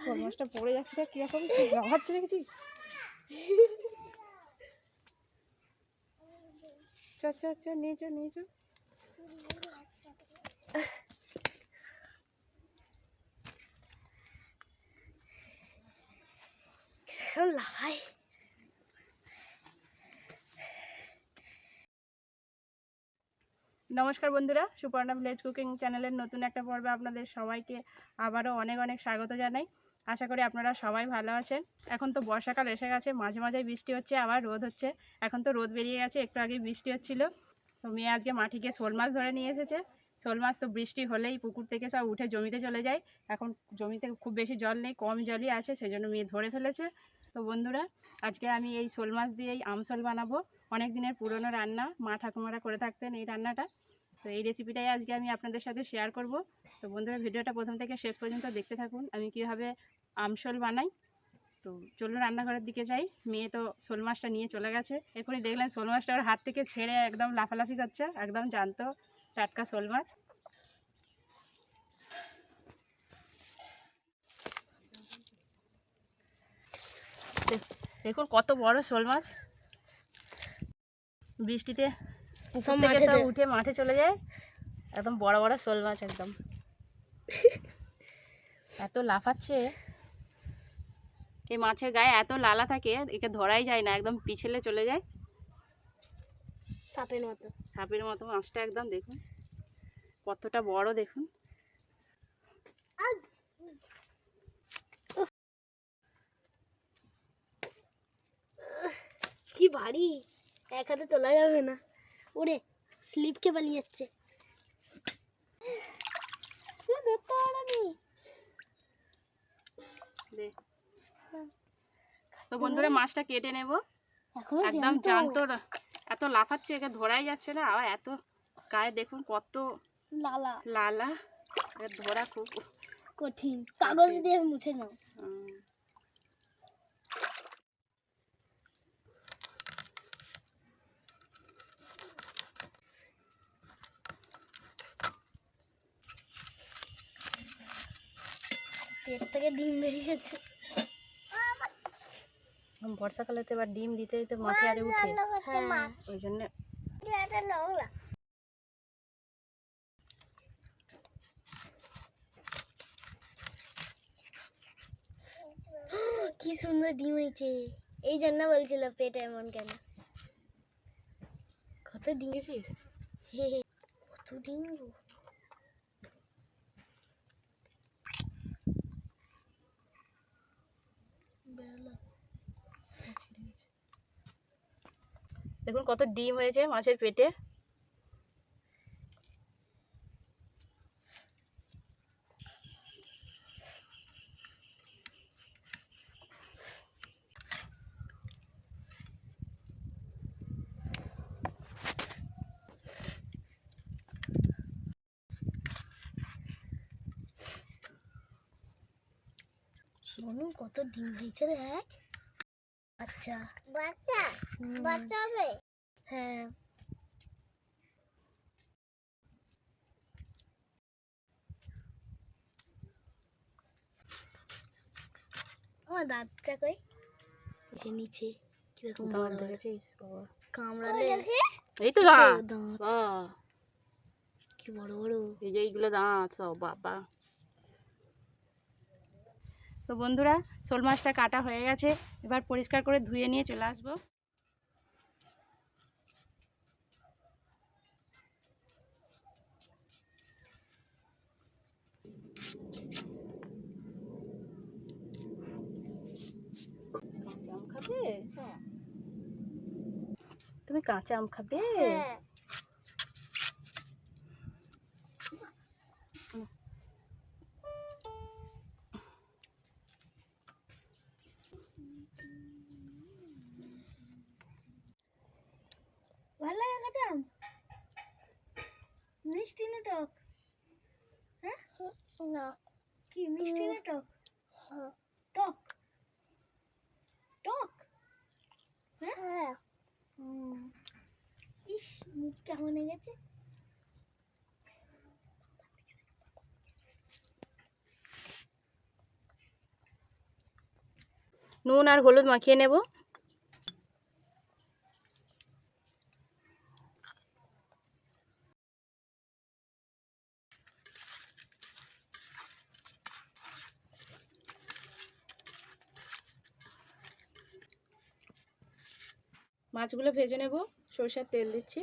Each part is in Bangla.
শোল মাছটা পড়ে যাচ্ছে না কিরকম লাফাচ্ছে দেখেছি। চ নিয়ে চো লাফাই। নমস্কার বন্ধুরা, সুপর্ণা ভিলেজ কুকিং চ্যানেলের নতুন একটা পর্বে আপনাদের সবাইকে আবারও অনেক অনেক স্বাগত জানাই। আশা করি আপনারা সবাই ভালো আছেন। এখন তো বর্ষাকাল এসে গেছে, মাঝে মাঝে বৃষ্টি হচ্ছে, আবার রোদ হচ্ছে। এখন তো রোদ বেরিয়ে গেছে, একটু আগে বৃষ্টি হচ্ছিল। তো মেয়ে আজকে মাঠে গিয়ে শোল মাছ ধরে নিয়ে এসেছে। শোল মাছ তো বৃষ্টি হলেই পুকুর থেকে সব উঠে জমিতে চলে যায়। এখন জমিতে খুব বেশি জল নেই, কম জলই আছে, সেজন্য মেয়ে ধরে ফেলেছে। তো বন্ধুরা, আজকে আমি এই শোল মাছ দিয়েই আমশোল বানাবো। অনেক দিনের পুরনো রান্না, মা ঠাকুমারা করে থাকতেন এই রান্নাটা। তো এই রেসিপিটাই আজকে আমি আপনাদের সাথে শেয়ার করব। তো বন্ধুরা, ভিডিওটা প্রথম থেকে শেষ পর্যন্ত দেখতে থাকুন আমি কীভাবে আমশোল বানাই। তো চলুন রান্নাঘরের দিকে যাই। মেয়ে তো শোল মাছটা নিয়ে চলে গেছে। এখনই দেখলেন শোল মাছটা ওর হাত থেকে ছেড়ে একদম লাফালাফি করছে, একদম জানতো টাটকা শোল মাছ। দেখুন কত বড় শোল মাছ। বৃষ্টিতে পুকুর থেকে সব উঠে মাঠে চলে যায়। একদম বড় বড় শোল মাছ, একদম এত লাফাচ্ছে। এই মাছের গায়ে এত লালা থাকে, একে ধরাই যায় না, একদম পিছলে চলে যায় সাপের মতো মাছটা। একদম দেখুন কতটা বড়, দেখুন। কি ভারী, এক হাতে তোলা যাবে না, ওরে স্লিপ কে পালিয়ে যাচ্ছে। তো বন্ধুরা, মাছটা কেটে নেব। একদম জানতো, এত লাফাচ্ছে, একে ধরাই যাচ্ছে না। আবার এত গায়ে দেখুন কত লালা লালা, ধরা খুব কঠিন। কাগজ দিয়ে মুছে নাও। পেট থেকে ডিম বেরিয়ে গেছে। বর্ষাকালে তো এবার ডিম দিতে দিতে মাঠে আরে উঠে, ওই জন্য। কি সুন্দর ডিম হয়েছে, এই জন্য বলছিল পেট এমন কেন। কত ডিম গেছিস, কত ডিম। দেখুন কত ডিম হয়েছে মাছের পেটে। সোনু কত ডিম হয়েছে দেখ। আচ্ছা বাচ্চা বাচ্চা হবে। হ্যাঁ, আমার দাঁতটা কই, যে নিচে কিরকম বড় দেখেছিস বাবা, কামড়ালে এই তো দাঁত, কি বড় বড়, এই যে এইগুলো দাঁত সব বাবা। তো বন্ধুরা, শোল মাছটা কাটা হয়ে গেছে, এবার পরিষ্কার করে ধুয়ে নিয়ে চলে আসবো। কাঁচা আম খাবে? তুমি কাঁচা আম খাবে? ভালো লাগে কাঁচা আম? মিষ্টি না টক? হ্যাঁ না, কি মিষ্টি না টক? টক টক, হ্যাঁ। ইস, মুখ কেমন হয়ে গেছে। নুন আর হলুদ মাখিয়ে নেব। মাছগুলো ভেজে নেব, সরষের তেল দিচ্ছি।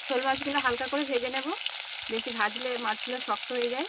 শোল মাছগুলো হালকা করে ভেজে নেব, বেশি ভাজলে মাছগুলো শক্ত হয়ে যায়।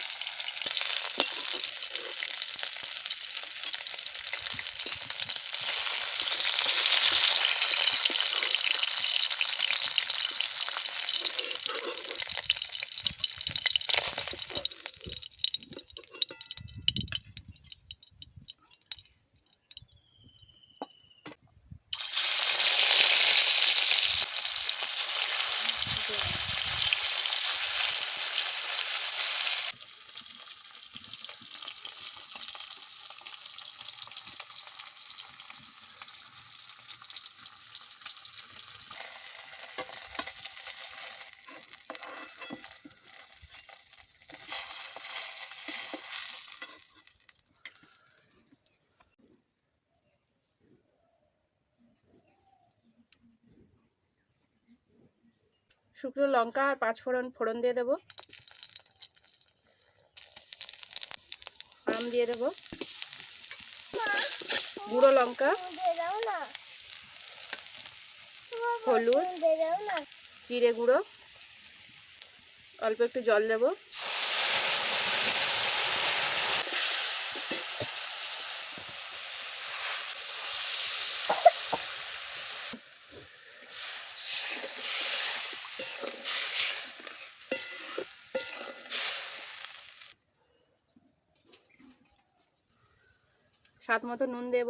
শুকনো লঙ্কা আর 5 ফোড়ন দিয়ে দেবো। আম দিয়ে দেবো, গুঁড়ো লঙ্কা, হলুদ, জিরে গুঁড়ো, অল্প একটু জল দেবো। স্বাদ মতো নুন দেব।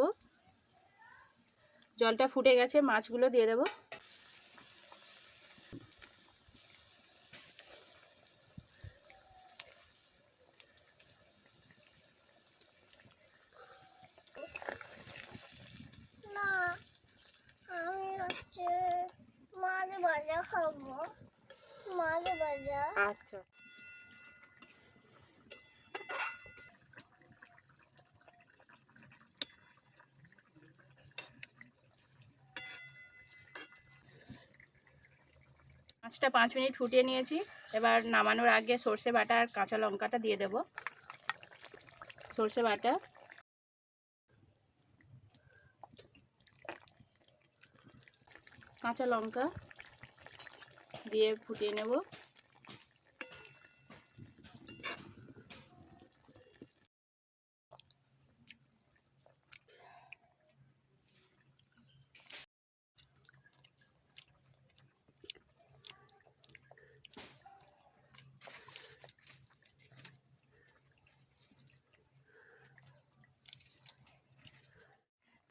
জলটা ফুটে গেছে, মাছগুলো দিয়ে দেব। না, আমি মাছ ভাজা খাবো। মাছ ভাজা। আচ্ছা। মাছটা 5 মিনিট ফুটিয়ে নিয়েছি। এবার নামানোর আগে সর্ষে বাটা আর কাঁচা লঙ্কাটা দিয়ে দেব। সর্ষে বাটা, কাঁচা লঙ্কা দিয়ে ফুটিয়ে নেব।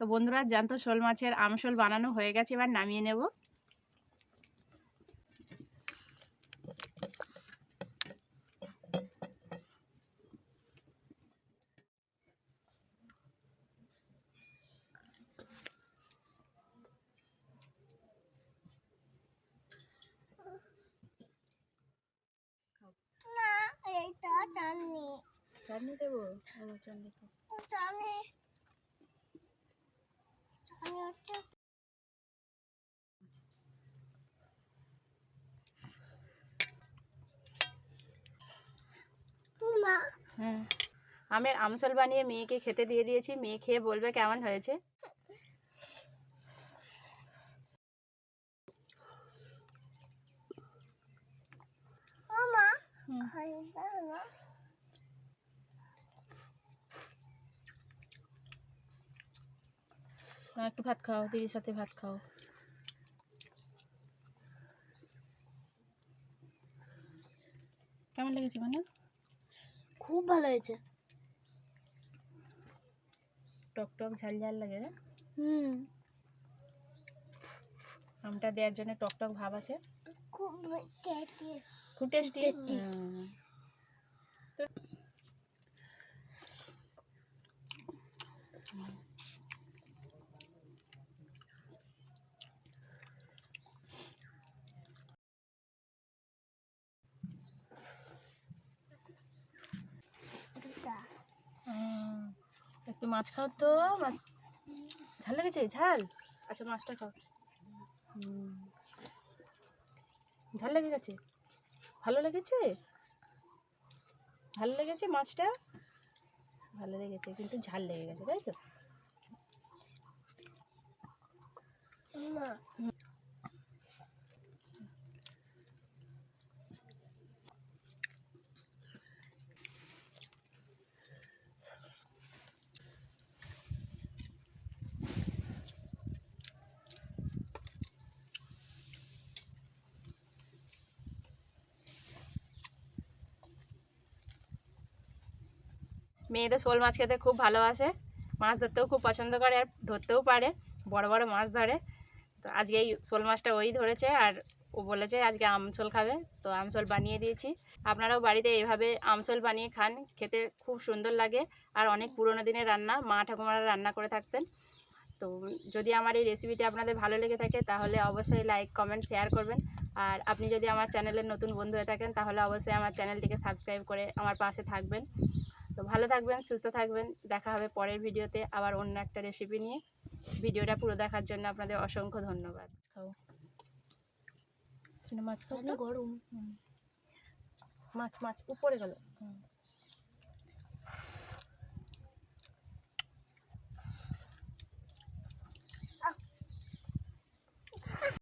তো বন্ধুরা, জ্যান্ত শোল মাছের আমশোল বানানো হয়ে গেছে, এবার নামিয়ে নেব। না, এটা চাটনি। চাটনি দেবো? চাটনি চাটনি হচ্ছে মা। হ্যাঁ, আমের আমশোল বানিয়ে মেয়েকে খেতে দিয়ে দিয়েছি। মেয়ে খেয়ে বলবে কেমন হয়েছে। মা খাই দাও না। একটু ভাত খাও, দিদির সাথে ভাত খাও। কেমন লেগেছে মানে? খুব ভালো হয়েছে। টক টক ঝাল ঝাল লাগে না? হুম, আমটা দেওয়ার জন্য টক টক ভাব আছে, খুব টেস্টি। খুব টেস্টি। Tasty. একটু মাছ খাও তো, মাছ ঝাল লেগেছে? ঝাল, আচ্ছা মাছটা খাও। ঝাল লেগে গেছে? ভালো লেগেছে? ভালো লেগেছে মাছটা? ভালো লেগেছে কিন্তু ঝাল লেগে গেছে, তাই তো? মা, মেয়ে তো শোল মাছ খেতে খুব ভালোবাসে, মাছ ধরতেও খুব পছন্দ করে, আর ধরতেও পারে, বড় বড় মাছ ধরে। তো আজকে এই শোল মাছটা ওই ধরেছে, আর ও বলেছে আজকে আমশোল খাবে, তো আমশোল বানিয়ে দিয়েছি। আপনারাও বাড়িতে এইভাবে আমশোল বানিয়ে খান, খেতে খুব সুন্দর লাগে। আর অনেক পুরোনো দিনের রান্না, মা ঠাকুমারা রান্না করে থাকতেন। তো যদি আমার এই রেসিপিটি আপনাদের ভালো লেগে থাকে তাহলে অবশ্যই লাইক কমেন্ট শেয়ার করবেন। আর আপনি যদি আমার চ্যানেলের নতুন বন্ধু হয়ে থাকেন তাহলে অবশ্যই আমার চ্যানেলটিকে সাবস্ক্রাইব করে আমার পাশে থাকবেন। তো ভালো থাকবেন, সুস্থ থাকবেন, দেখা হবে পরের ভিডিওতে আবার অন্য একটা রেসিপি নিয়ে। ভিডিওটা পুরো দেখার জন্য আপনাদের অসংখ্য ধন্যবাদ। খাও, মাছ খাও, গরম। মাছ মাছ উপরে গেল।